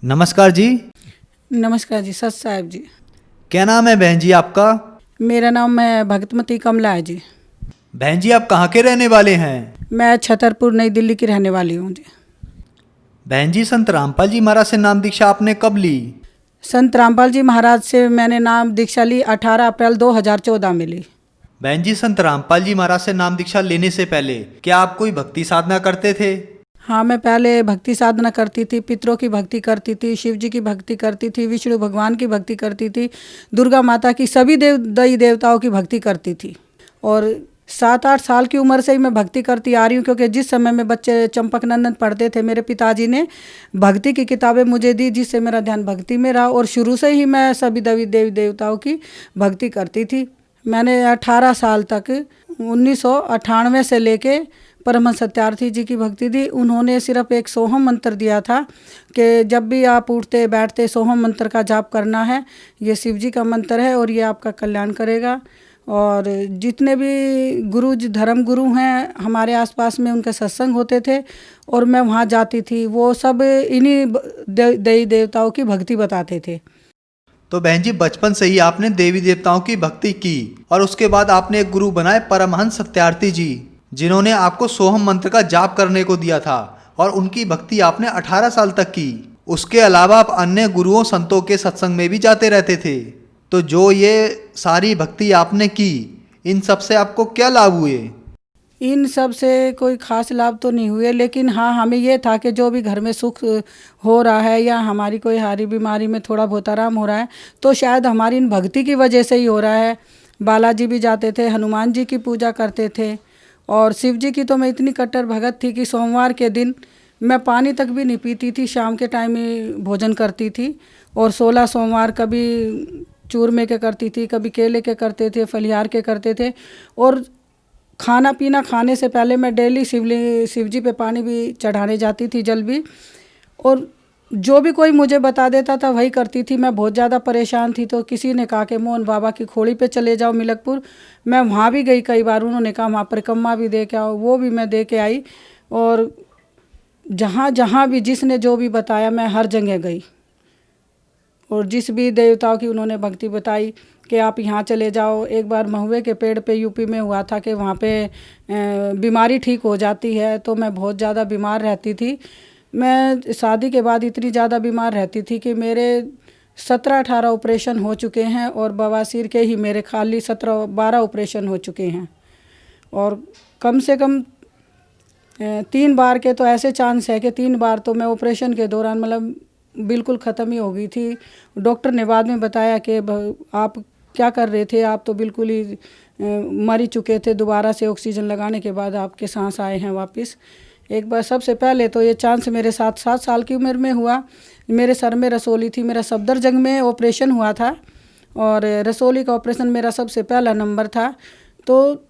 नमस्कार जी। नमस्कार जी, सत साहब जी। क्या नाम है बहन जी आपका? मेरा नाम है भगतमती कमला है जी। बहन जी आप कहाँ के रहने वाले हैं? मैं छतरपुर नई दिल्ली की रहने वाली हूँ जी। बहन जी संत रामपाल जी महाराज से नाम दीक्षा आपने कब ली? संत रामपाल जी महाराज से मैंने नाम दीक्षा ली 18 अप्रैल 2014 में ली। बहन जी संत रामपाल जी महाराज से नाम दीक्षा लेने से पहले क्या आप कोई भक्ति साधना करते थे? हाँ, मैं पहले भक्ति साधना करती थी, पितरों की भक्ति करती थी, शिव जी की भक्ति करती थी, विष्णु भगवान की भक्ति करती थी, दुर्गा माता की, सभी देवी देवताओं की भक्ति करती थी। और 7-8 साल की उम्र से ही मैं भक्ति करती आ रही हूँ, क्योंकि जिस समय में बच्चे चंपक नंदन पढ़ते थे मेरे पिताजी ने भक्ति की किताबें मुझे दी, जिससे मेरा ध्यान भक्ति में रहा और शुरू से ही मैं सभी देवी देवताओं की भक्ति करती थी। मैंने 18 साल तक 1998 से लेके परमहंस सत्यार्थी जी की भक्ति दी। उन्होंने सिर्फ एक सोहम मंत्र दिया था कि जब भी आप उठते बैठते सोहम मंत्र का जाप करना है, ये शिव जी का मंत्र है और ये आपका कल्याण करेगा। और जितने भी गुरु धर्म गुरु हैं हमारे आसपास में, उनके सत्संग होते थे और मैं वहाँ जाती थी, वो सब इन्हीं देवी देवताओं की भक्ति बताते थे। तो बहन जी बचपन से ही आपने देवी देवताओं की भक्ति की और उसके बाद आपने एक गुरु बनाए परमहंस सत्यार्थी जी, जिन्होंने आपको सोहम मंत्र का जाप करने को दिया था और उनकी भक्ति आपने 18 साल तक की। उसके अलावा आप अन्य गुरुओं संतों के सत्संग में भी जाते रहते थे। तो जो ये सारी भक्ति आपने की, इन सब से आपको क्या लाभ हुए? इन सब से कोई खास लाभ तो नहीं हुए, लेकिन हाँ हमें ये था कि जो भी घर में सुख हो रहा है या हमारी कोई हारी बीमारी में थोड़ा बहुत आराम हो रहा है तो शायद हमारी इन भक्ति की वजह से ही हो रहा है। बालाजी भी जाते थे, हनुमान जी की पूजा करते थे और शिव जी की तो मैं इतनी कट्टर भगत थी कि सोमवार के दिन मैं पानी तक भी नहीं पीती थी, शाम के टाइम ही भोजन करती थी। और 16 सोमवार कभी चूरमे के करती थी, कभी केले के करते थे, फलिहार के करते थे। और खाना पीना खाने से पहले मैं डेली शिव जी पे पानी भी चढ़ाने जाती थी, जल भी। और जो भी कोई मुझे बता देता था वही करती थी। मैं बहुत ज़्यादा परेशान थी तो किसी ने कहा कि मोहन बाबा की खोड़ी पे चले जाओ मिलकपुर। मैं वहाँ भी गई कई बार, उन्होंने कहा वहाँ परिक्रमा भी दे के आओ, वो भी मैं दे के आई। और जहाँ जहाँ भी जिसने जो भी बताया मैं हर जगह गई और जिस भी देवताओं की उन्होंने भक्ति बताई कि आप यहाँ चले जाओ। एक बार महुए के पेड़ पे यूपी में हुआ था कि वहाँ पे बीमारी ठीक हो जाती है, तो मैं बहुत ज़्यादा बीमार रहती थी। मैं शादी के बाद इतनी ज़्यादा बीमार रहती थी कि मेरे 17-18 ऑपरेशन हो चुके हैं और बवासीर के ही मेरे खाली 17-12 ऑपरेशन हो चुके हैं। और कम से कम 3 बार के तो ऐसे चांस है कि 3 बार तो मैं ऑपरेशन के दौरान मतलब बिल्कुल ख़त्म ही हो गई थी। डॉक्टर ने बाद में बताया कि आप क्या कर रहे थे, आप तो बिल्कुल ही मर ही चुके थे, दोबारा से ऑक्सीजन लगाने के बाद आपके सांस आए हैं वापस। एक बार सबसे पहले तो ये चांस मेरे साथ 7 साल की उम्र में हुआ। मेरे सर में रसोली थी, मेरा सफदरजंग में ऑपरेशन हुआ था और रसोली का ऑपरेशन मेरा सबसे पहला नंबर था। तो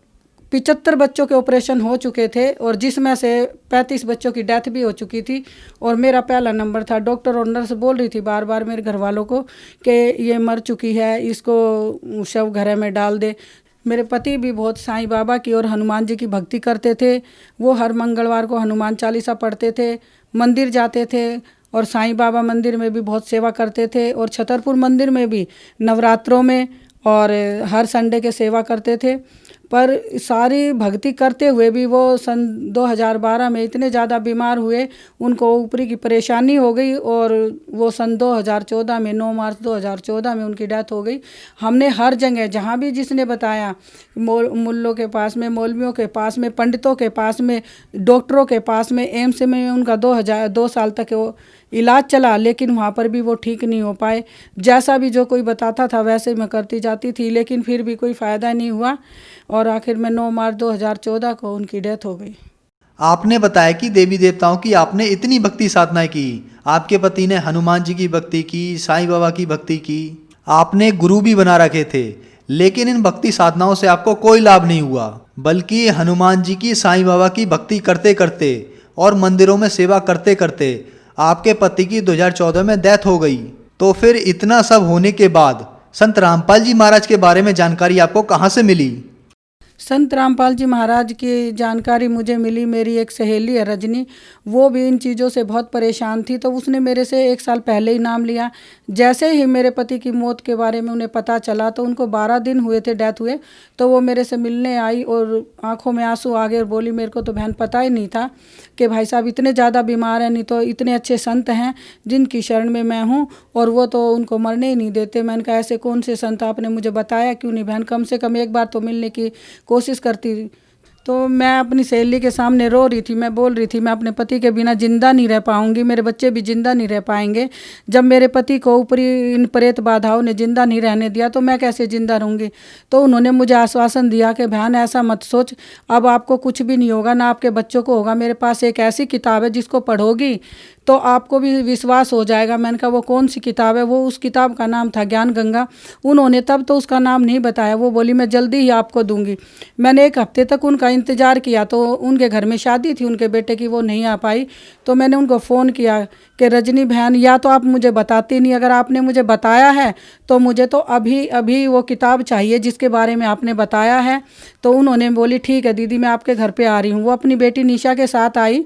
75 बच्चों के ऑपरेशन हो चुके थे और जिसमें से 35 बच्चों की डेथ भी हो चुकी थी और मेरा पहला नंबर था। डॉक्टर और नर्स बोल रही थी बार बार मेरे घर वालों को कि ये मर चुकी है, इसको शव घर में डाल दे। मेरे पति भी बहुत साईं बाबा की और हनुमान जी की भक्ति करते थे। वो हर मंगलवार को हनुमान चालीसा पढ़ते थे, मंदिर जाते थे और साईं बाबा मंदिर में भी बहुत सेवा करते थे और छतरपुर मंदिर में भी नवरात्रों में और हर संडे के सेवा करते थे। पर सारी भक्ति करते हुए भी वो सन 2012 में इतने ज़्यादा बीमार हुए, उनको ऊपरी की परेशानी हो गई और वो सन 2014 में 9 मार्च 2014 में उनकी डेथ हो गई। हमने हर जगह जहाँ भी जिसने बताया, मुल्लों के पास में, मौलवियों के पास में, पंडितों के पास में, डॉक्टरों के पास में, एम्स में उनका 2 साल तक वो इलाज चला, लेकिन वहाँ पर भी वो ठीक नहीं हो पाए। जैसा भी जो कोई बताता था वैसे मैं करती जाती थी, लेकिन फिर भी कोई फ़ायदा नहीं हुआ और आखिर में 9 मार्च 2014 को उनकी डेथ हो गई। आपने बताया कि देवी देवताओं की आपने इतनी भक्ति साधना की, आपके पति ने हनुमान जी की भक्ति की, साईं बाबा की भक्ति की, आपने गुरु भी बना रखे थे, लेकिन इन भक्ति साधनाओं से आपको कोई लाभ नहीं हुआ, बल्कि हनुमान जी की, साईं बाबा की भक्ति करते करते और मंदिरों में सेवा करते करते आपके पति की 2014 में डेथ हो गई। तो फिर इतना सब होने के बाद संत रामपाल जी महाराज के बारे में जानकारी आपको कहाँ से मिली? संत रामपाल जी महाराज की जानकारी मुझे मिली, मेरी एक सहेली है रजनी, वो भी इन चीज़ों से बहुत परेशान थी, तो उसने मेरे से 1 साल पहले ही नाम लिया। जैसे ही मेरे पति की मौत के बारे में उन्हें पता चला, तो उनको 12 दिन हुए थे डेथ हुए, तो वो मेरे से मिलने आई और आंखों में आंसू आ गए और बोली, मेरे को तो बहन पता ही नहीं था कि भाई साहब इतने ज़्यादा बीमार हैं, नहीं तो इतने अच्छे संत हैं जिनकी शरण में मैं हूँ और वो तो उनको मरने ही नहीं देते। मैंने कहा ऐसे कौन से संत, आपने मुझे बताया क्यों नहीं बहन, कम से कम एक बार तो मिलने की कोशिश करती। तो मैं अपनी सहेली के सामने रो रही थी, मैं बोल रही थी मैं अपने पति के बिना जिंदा नहीं रह पाऊंगी, मेरे बच्चे भी जिंदा नहीं रह पाएंगे। जब मेरे पति को ऊपरी इन प्रेत बाधाओं ने जिंदा नहीं रहने दिया तो मैं कैसे जिंदा रहूंगी। तो उन्होंने मुझे आश्वासन दिया कि बहन ऐसा मत सोच, अब आपको कुछ भी नहीं होगा, ना आपके बच्चों को होगा। मेरे पास एक ऐसी किताब है जिसको पढ़ोगी तो आपको भी विश्वास हो जाएगा। मैंने कहा वो कौन सी किताब है? वो उस किताब का नाम था ज्ञान गंगा। उन्होंने तब तो उसका नाम नहीं बताया, वो बोली मैं जल्दी ही आपको दूंगी। मैंने 1 हफ्ते तक उनका इंतज़ार किया, तो उनके घर में शादी थी उनके बेटे की, वो नहीं आ पाई। तो मैंने उनको फ़ोन किया कि रजनी बहन, या तो आप मुझे बताती नहीं, अगर आपने मुझे बताया है तो मुझे तो अभी अभी वो किताब चाहिए जिसके बारे में आपने बताया है। तो उन्होंने बोली ठीक है दीदी, मैं आपके घर पे आ रही हूँ। वो अपनी बेटी निशा के साथ आई,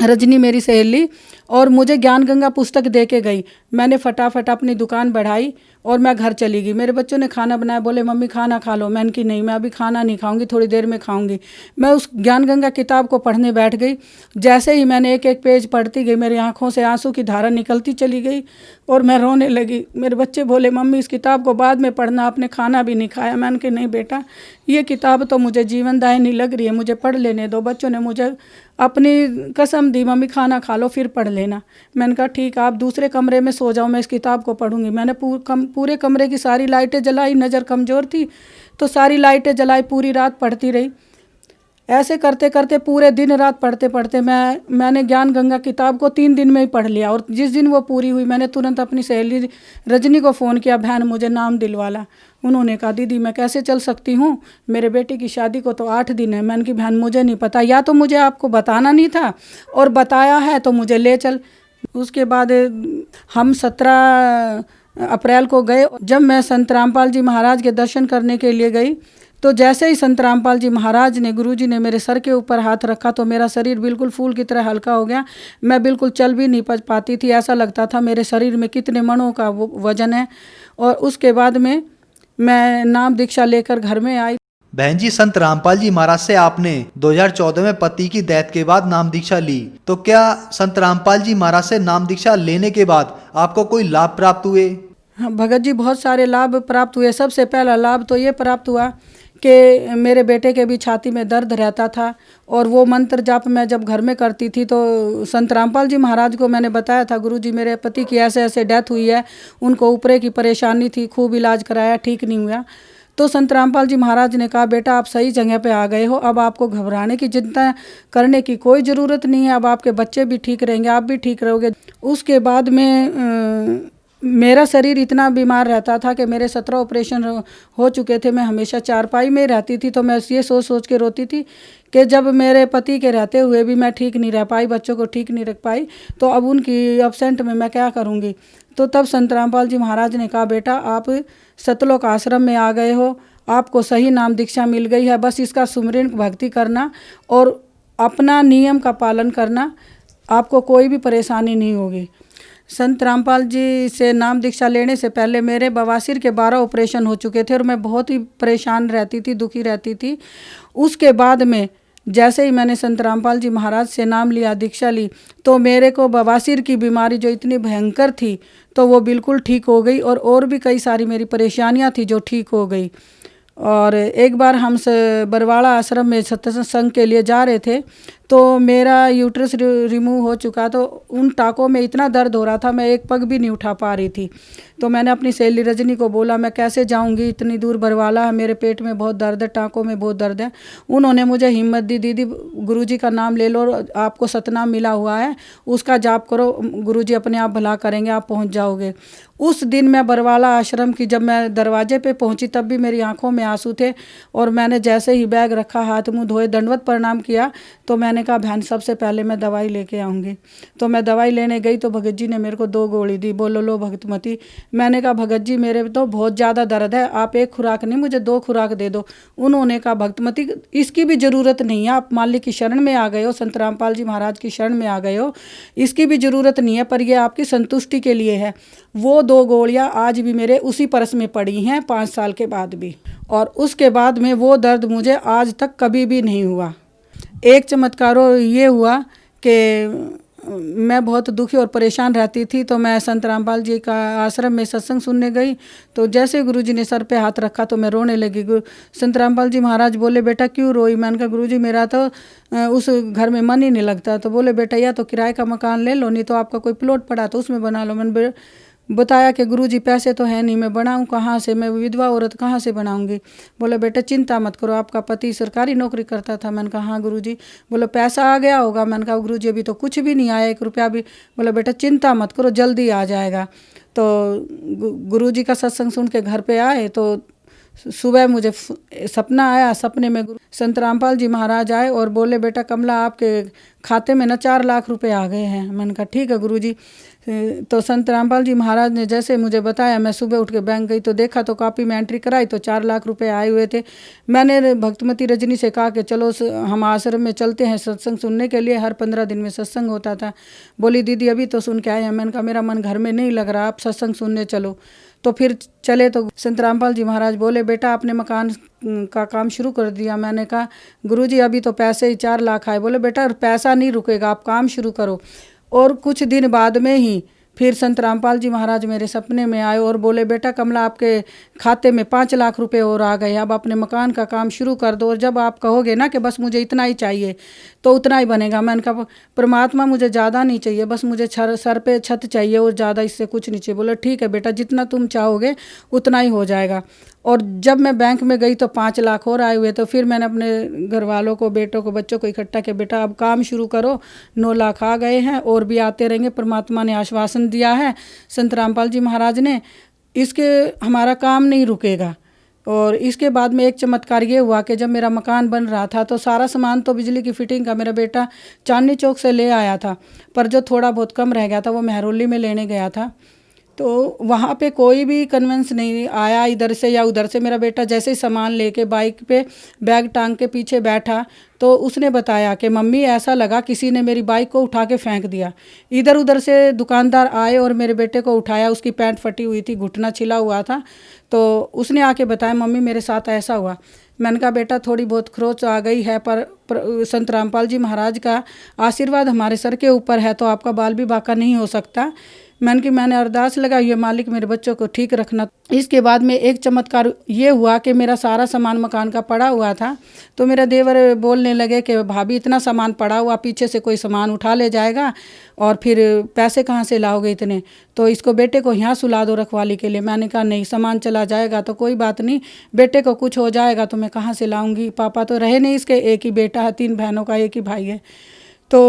रजनी मेरी सहेली, और मुझे ज्ञान गंगा पुस्तक दे के गई। मैंने फटाफट अपनी दुकान बढ़ाई और मैं घर चली गई। मेरे बच्चों ने खाना बनाया, बोले मम्मी खाना खा लो। मैंने कि नहीं, मैं अभी खाना नहीं खाऊंगी, थोड़ी देर में खाऊंगी। मैं उस ज्ञान गंगा किताब को पढ़ने बैठ गई। जैसे ही मैंने एक एक पेज पढ़ती गई, मेरी आंखों से आंसू की धारा निकलती चली गई और मैं रोने लगी। मेरे बच्चे बोले मम्मी इस किताब को बाद में पढ़ना, आपने खाना भी नहीं खाया। मैंने कि नहीं बेटा, ये किताब तो मुझे जीवनदायिनी लग रही है, मुझे पढ़ लेने दो। बच्चों ने मुझे अपनी कसम दी, मम्मी खाना खा लो फिर पढ़ लेना। मैंने कहा ठीक, आप दूसरे कमरे में सो जाओ, मैं इस किताब को पढ़ूंगी। मैंने पूरे कमरे की सारी लाइटें जलाई, नज़र कमज़ोर थी तो सारी लाइटें जलाई, पूरी रात पढ़ती रही। ऐसे करते करते पूरे दिन रात पढ़ते पढ़ते मैंने ज्ञान गंगा किताब को 3 दिन में ही पढ़ लिया। और जिस दिन वो पूरी हुई, मैंने तुरंत अपनी सहेली रजनी को फ़ोन किया, बहन मुझे नाम दिलवाला। उन्होंने कहा दीदी मैं कैसे चल सकती हूँ, मेरे बेटे की शादी को तो 8 दिन है। मैंने कहा बहन मुझे नहीं पता, या तो मुझे आपको बताना नहीं था और बताया है तो मुझे ले चल। उसके बाद हम 17 अप्रैल को गए। जब मैं संत रामपाल जी महाराज के दर्शन करने के लिए गई, तो जैसे ही संत रामपाल जी महाराज ने, गुरुजी ने मेरे सर के ऊपर हाथ रखा तो मेरा शरीर बिल्कुल फूल की तरह हल्का हो गया। मैं बिल्कुल चल भी नहीं पाती थी, ऐसा लगता था मेरे शरीर में कितने मणों का वो वजन है। और उसके बाद में मैं नाम दीक्षा लेकर घर में आई। बहन जी, संत रामपाल जी महाराज से आपने 2014 में पति की डेथ के बाद नाम दीक्षा ली, तो क्या संत रामपाल जी महाराज से नाम दीक्षा लेने के बाद आपको कोई लाभ प्राप्त हुए? हाँ भगत जी, बहुत सारे लाभ प्राप्त हुए। सबसे पहला लाभ तो ये प्राप्त हुआ कि मेरे बेटे के भी छाती में दर्द रहता था और वो मंत्र जाप मैं जब घर में करती थी तो संत रामपाल जी महाराज को मैंने बताया था, गुरुजी मेरे पति की ऐसे ऐसे डेथ हुई है, उनको ऊपरे की परेशानी थी, खूब इलाज कराया, ठीक नहीं हुआ। तो संत रामपाल जी महाराज ने कहा बेटा आप सही जगह पे आ गए हो, अब आपको घबराने की चिंता करने की कोई ज़रूरत नहीं है, अब आपके बच्चे भी ठीक रहेंगे, आप भी ठीक रहोगे। उसके बाद में मेरा शरीर इतना बीमार रहता था कि मेरे 17 ऑपरेशन हो चुके थे। मैं हमेशा चारपाई में रहती थी, तो मैं ये सोच सोच के रोती थी कि जब मेरे पति के रहते हुए भी मैं ठीक नहीं रह पाई, बच्चों को ठीक नहीं रख पाई, तो अब उनकी एब्सेंट में मैं क्या करूँगी। तो तब संत रामपाल जी महाराज ने कहा बेटा आप सतलोक आश्रम में आ गए हो, आपको सही नाम दीक्षा मिल गई है, बस इसका सुमिरन भक्ति करना और अपना नियम का पालन करना, आपको कोई भी परेशानी नहीं होगी। संत रामपाल जी से नाम दीक्षा लेने से पहले मेरे बवासीर के 12 ऑपरेशन हो चुके थे और मैं बहुत ही परेशान रहती थी, दुखी रहती थी। उसके बाद में जैसे ही मैंने संत रामपाल जी महाराज से नाम लिया, दीक्षा ली, तो मेरे को बवासीर की बीमारी जो इतनी भयंकर थी तो वो बिल्कुल ठीक हो गई और भी कई सारी मेरी परेशानियां थी जो ठीक हो गई। और एक बार हम बरवाड़ा आश्रम में सत्संग के लिए जा रहे थे तो मेरा यूट्रस रिमूव हो चुका, तो उन टाँकों में इतना दर्द हो रहा था, मैं एक पग भी नहीं उठा पा रही थी। तो मैंने अपनी सहेली रजनी को बोला मैं कैसे जाऊंगी, इतनी दूर बरवाला है, मेरे पेट में बहुत दर्द है, टाँकों में बहुत दर्द है। उन्होंने मुझे हिम्मत दी, दीदी गुरुजी का नाम ले लो, आपको सतनाम मिला हुआ है, उसका जाप करो, गुरुजी अपने आप भला करेंगे, आप पहुँच जाओगे। उस दिन मैं बरवाला आश्रम की जब मैं दरवाजे पे पहुंची तब भी मेरी आंखों में आंसू थे और मैंने जैसे ही बैग रखा, हाथ मुंह धोए, दंडवत प्रणाम किया, तो मैंने कहा बहन सबसे पहले मैं दवाई लेके आऊँगी। तो मैं दवाई लेने गई तो भगत जी ने मेरे को 2 गोली दी, बोलो लो भगतमती। मैंने कहा भगत जी मेरे तो बहुत ज़्यादा दर्द है, आप 1 खुराक नहीं मुझे 2 खुराक दे दो। उन्होंने कहा भगतमती इसकी भी ज़रूरत नहीं है, आप मालिक की शरण में आ गए हो, संत रामपाल जी महाराज की शरण में आ गए हो, इसकी भी ज़रूरत नहीं है, पर यह आपकी संतुष्टि के लिए है। वो 2 गोलियाँ आज भी मेरे उसी पर्स में पड़ी हैं 5 साल के बाद भी, और उसके बाद में वो दर्द मुझे आज तक कभी भी नहीं हुआ। एक चमत्कार ये हुआ कि मैं बहुत दुखी और परेशान रहती थी, तो मैं संत रामपाल जी का आश्रम में सत्संग सुनने गई। तो जैसे गुरुजी ने सर पे हाथ रखा तो मैं रोने लगी। संत रामपाल जी महाराज बोले बेटा क्यों रोई? मैंने कहा गुरुजी मेरा तो उस घर में मन ही नहीं लगता। तो बोले बेटा या तो किराए का मकान ले लो, नहीं तो आपका कोई प्लॉट पड़ा तो उसमें बना लो। मैंने बताया कि गुरुजी पैसे तो है नहीं, मैं बनाऊं कहाँ से, मैं विधवा औरत कहाँ से बनाऊंगी। बोले बेटा चिंता मत करो, आपका पति सरकारी नौकरी करता था। मैंने कहा हाँ गुरुजी। बोले पैसा आ गया होगा। मैंने कहा गुरुजी अभी तो कुछ भी नहीं आया, 1 रुपया भी। बोले बेटा चिंता मत करो जल्दी आ जाएगा। तो गुरुजी का सत्संग सुन के घर पे आए तो सुबह मुझे सपना आया। सपने में संत रामपाल जी महाराज आए और बोले बेटा कमला आपके खाते में ना 4 लाख रुपए आ गए हैं। मैंने कहा ठीक है गुरुजी। तो संत रामपाल जी महाराज ने जैसे मुझे बताया, मैं सुबह उठ के बैंक गई तो देखा तो कॉपी में एंट्री कराई तो 4 लाख रुपए आए हुए थे। मैंने भक्तमती रजनी से कहा कि चलो हम आश्रम में चलते हैं सत्संग सुनने के लिए, हर 15 दिन में सत्संग होता था। बोली दीदी अभी तो सुन के आए हैं। मैंने कहा मेरा मन घर में नहीं लग रहा, आप सत्संग सुनने चलो। तो फिर चले तो संत रामपाल जी महाराज बोले बेटा आपने मकान का काम शुरू कर दिया। मैंने कहा गुरुजी अभी तो पैसे ही 4 लाख आए। बोले बेटा पैसा नहीं रुकेगा, आप काम शुरू करो। और कुछ दिन बाद में ही फिर संत रामपाल जी महाराज मेरे सपने में आए और बोले बेटा कमला आपके खाते में 5 लाख रुपए और आ गए, अब अपने मकान का काम शुरू कर दो, और जब आप कहोगे ना कि बस मुझे इतना ही चाहिए तो उतना ही बनेगा। मैंने कहा परमात्मा मुझे ज़्यादा नहीं चाहिए, बस मुझे सर पे छत चाहिए और ज़्यादा इससे कुछ नहीं चाहिए। बोले ठीक है बेटा जितना तुम चाहोगे उतना ही हो जाएगा। और जब मैं बैंक में गई तो 5 लाख और आए हुए। तो फिर मैंने अपने घर वालों को, बेटों को, बच्चों को इकट्ठा किया, बेटा अब काम शुरू करो, 9 लाख आ गए हैं और भी आते रहेंगे, परमात्मा ने आश्वासन दिया है संत रामपाल जी महाराज ने, इसके हमारा काम नहीं रुकेगा। और इसके बाद में एक चमत्कार ये हुआ कि जब मेरा मकान बन रहा था तो सारा सामान तो बिजली की फिटिंग का मेरा बेटा चांदनी चौक से ले आया था, पर जो थोड़ा बहुत कम रह गया था वो मेहरौली में लेने गया था। तो वहाँ पे कोई भी कन्वेंस नहीं आया इधर से या उधर से। मेरा बेटा जैसे ही सामान लेके बाइक पे बैग टांग के पीछे बैठा तो उसने बताया कि मम्मी ऐसा लगा किसी ने मेरी बाइक को उठा के फेंक दिया। इधर उधर से दुकानदार आए और मेरे बेटे को उठाया, उसकी पैंट फटी हुई थी, घुटना छिला हुआ था। तो उसने आके बताया मम्मी मेरे साथ ऐसा हुआ। मैंने कहा बेटा थोड़ी बहुत खरोच आ गई है, पर संत रामपाल जी महाराज का आशीर्वाद हमारे सर के ऊपर है तो आपका बाल भी बाका नहीं हो सकता। मैंने अरदास लगाई है मालिक मेरे बच्चों को ठीक रखना। इसके बाद में एक चमत्कार ये हुआ कि मेरा सारा सामान मकान का पड़ा हुआ था। तो मेरा देवर बोलने लगे कि भाभी इतना सामान पड़ा हुआ, पीछे से कोई सामान उठा ले जाएगा और फिर पैसे कहाँ से लाओगे इतने, तो इसको बेटे को यहाँ सुला दो रखवाली के लिए। मैंने कहा नहीं, सामान चला जाएगा तो कोई बात नहीं, बेटे को कुछ हो जाएगा तो मैं कहाँ से लाऊंगी, पापा तो रहे नहीं, इसके एक ही बेटा है, 3 बहनों का एक ही भाई है। तो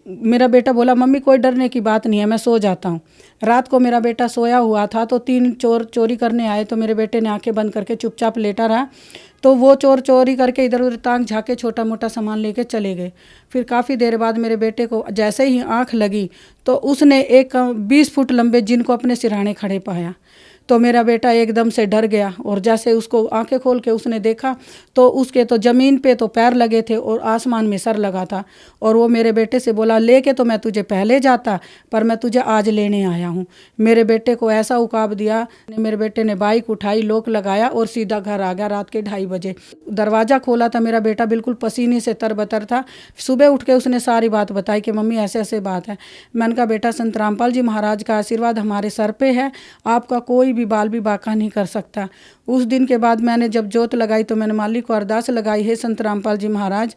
मेरा बेटा बोला मम्मी कोई डरने की बात नहीं है, मैं सो जाता हूँ। रात को मेरा बेटा सोया हुआ था तो 3 चोर चोरी करने आए, तो मेरे बेटे ने आंखें बंद करके चुपचाप लेटा रहा। तो वो चोर चोरी करके इधर उधर ताक झाके छोटा मोटा सामान लेके चले गए। फिर काफ़ी देर बाद मेरे बेटे को जैसे ही आँख लगी तो उसने एक 20 फुट लंबे जिन को अपने सिरहाने खड़े पाया। तो मेरा बेटा एकदम से डर गया और जैसे उसको आंखें खोल के उसने देखा तो उसके तो ज़मीन पे तो पैर लगे थे और आसमान में सर लगा था। और वो मेरे बेटे से बोला लेके तो मैं तुझे पहले जाता, पर मैं तुझे आज लेने आया हूँ। मेरे बेटे को ऐसा उकाब दिया, मेरे बेटे ने बाइक उठाई, लॉक लगाया और सीधा घर आ गया। रात के 2:30 बजे दरवाज़ा खोला था, मेरा बेटा बिल्कुल पसीने से तरबतर था। सुबह उठ के उसने सारी बात बताई कि मम्मी ऐसे ऐसे बात है। मैंने कहा बेटा संत रामपाल जी महाराज का आशीर्वाद हमारे सर पे है, आपका कोई भी बाल भी बाका नहीं कर सकता। उस दिन के बाद मैंने जब जोत लगाई तो मैंने मालिक को अरदास लगाई है संत रामपाल जी महाराज,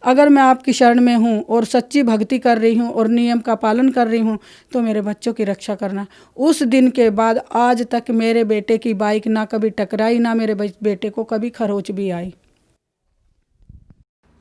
अगर मैं आपकी शरण में हूँ और सच्ची भक्ति कर रही हूँ और नियम का पालन कर रही हूँ तो मेरे बच्चों की रक्षा करना। उस दिन के बाद आज तक मेरे बेटे की बाइक ना कभी टकराई, ना मेरे बेटे को कभी खरोच भी आई।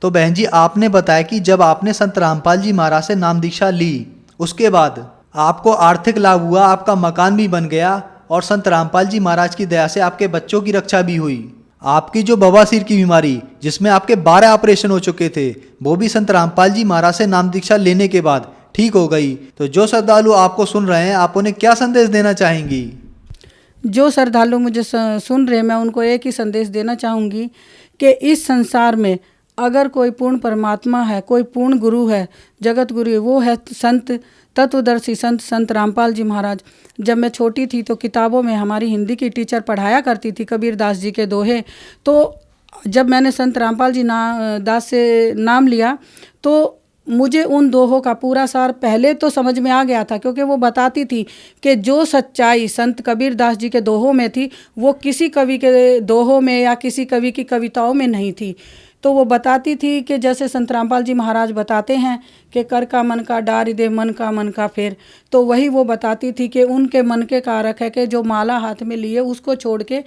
तो बहन जी आपने बताया कि जब आपने संत रामपाल जी महाराज से नाम दीक्षा ली उसके बाद आपको आर्थिक लाभ हुआ, आपका मकान भी बन गया और संत रामपाल जी महाराज की दया से आपके बच्चों की रक्षा भी हुई। आपकी जो बवासीर की बीमारी जिसमें आपके 12 ऑपरेशन हो चुके थे, वो भी संत रामपाल जी महाराज से नाम दीक्षा लेने के बाद ठीक हो गई। तो जो श्रद्धालु आपको सुन रहे हैं, आप उन्हें क्या संदेश देना चाहेंगी? जो श्रद्धालु मुझे सुन रहे हैं, मैं उनको एक ही संदेश देना चाहूँगी कि इस संसार में अगर कोई पूर्ण परमात्मा है, कोई पूर्ण गुरु है, जगत गुरु है, वो है संत तत्वदर्शी संत रामपाल जी महाराज। जब मैं छोटी थी तो किताबों में हमारी हिंदी की टीचर पढ़ाया करती थी कबीर दास जी के दोहे। तो जब मैंने संत रामपाल जी दास से नाम लिया तो मुझे उन दोहों का पूरा सार पहले तो समझ में आ गया था, क्योंकि वो बताती थी कि जो सच्चाई संत कबीर दास जी के दोहों में थी वो किसी कवि के दोहों में या किसी कवि की कविताओं में नहीं थी। तो वो बताती थी कि जैसे संत रामपाल जी महाराज बताते हैं कि कर का मन का डार दे मन का फेर, तो वही वो बताती थी कि उनके मन के कारक है कि जो माला हाथ में लिए उसको छोड़ के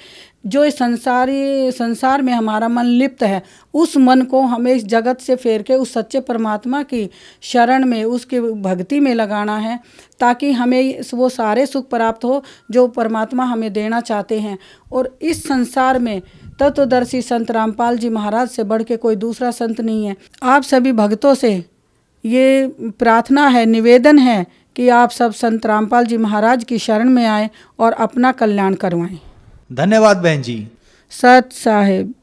जो इस संसार में हमारा मन लिप्त है, उस मन को हमें इस जगत से फेर के उस सच्चे परमात्मा की शरण में, उसकी भक्ति में लगाना है, ताकि हमें वो सारे सुख प्राप्त हो जो परमात्मा हमें देना चाहते हैं। और इस संसार में तत्वदर्शी संत रामपाल जी महाराज से बढ़ के कोई दूसरा संत नहीं है। आप सभी भक्तों से ये प्रार्थना है, निवेदन है कि आप सब संत रामपाल जी महाराज की शरण में आए और अपना कल्याण करवाएं। धन्यवाद बहन जी। सत साहिब।